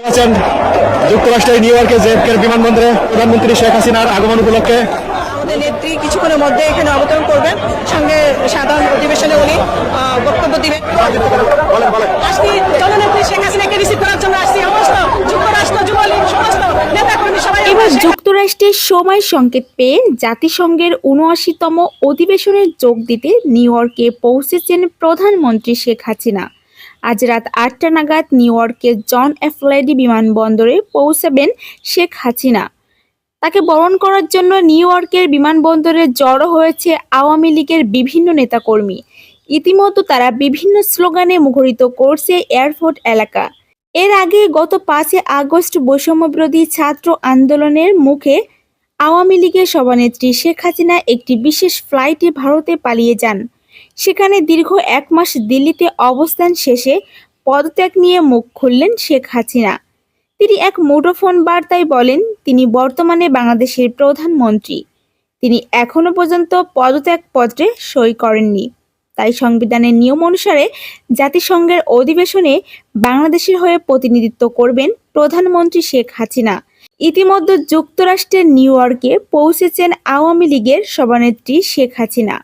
আছেন যুক্তরাষ্ট্রের নিউ ইয়র্কে জেএফকে বিমানবন্দরে প্রধানমন্ত্রী শেখ হাসিনার আগমন উপলক্ষে আমাদের নেত্রী কিছুক্ষণের মধ্যে এখানে অবতরণ করবেন, সঙ্গে সাধারণ অধিবেশনে উনি বক্তব্য দিবেন। আসছি জননেত্রী শেখ হাসিনাকে রিসিভ করার জন্য আসছি সমস্ত যুক্তরাষ্ট্র যুবলীগ সমস্ত নেতাকর্মী সবাই। এবার যুক্তরাষ্ট্রের সময় সংকেত পেয়ে জাতিসংঘের ৭৯তম অধিবেশনে যোগ দিতে নিউ ইয়র্কে পৌঁছেছেন প্রধানমন্ত্রী শেখ হাসিনা। আজ রাত ৮টা নাগাদ নিউ ইয়র্কের জন এফ কেনেডি বিমানবন্দরে পৌঁছাবেন শেখ হাসিনা। তাকে বরণ করার জন্য নিউ ইয়র্কের বিমানবন্দরে জড়ো হয়েছে আওয়ামী লীগের বিভিন্ন নেতাকর্মী। ইতিমধ্যে তারা বিভিন্ন স্লোগানে মুখরিত করছে এয়ারপোর্ট এলাকা। এর আগে গত ৫ আগস্ট বৈষম্যবিরোধী ছাত্র আন্দোলনের মুখে আওয়ামী লীগের সভানেত্রী শেখ হাসিনা একটি বিশেষ ফ্লাইটে ভারতে পালিয়ে যান। সেখানে দীর্ঘ ১ মাস দিল্লিতে অবস্থান শেষে পদত্যাগ নিয়ে মুখ খুললেন শেখ হাসিনা। তিনি এক মুঠোফোন বার্তায় বলেন, তিনি বর্তমানে বাংলাদেশের প্রধানমন্ত্রী। তিনি এখনো পর্যন্ত পদত্যাগপত্রে সই করেননি। তাই সংবিধানের নিয়ম অনুসারে জাতিসংঘের অধিবেশনে বাংলাদেশের হয়ে প্রতিনিধিত্ব করবেন প্রধানমন্ত্রী শেখ হাসিনা। ইতিমধ্যে যুক্তরাষ্ট্রের নিউ ইয়র্কে পৌঁছেছেন আওয়ামী লীগের সভানেত্রী শেখ হাসিনা।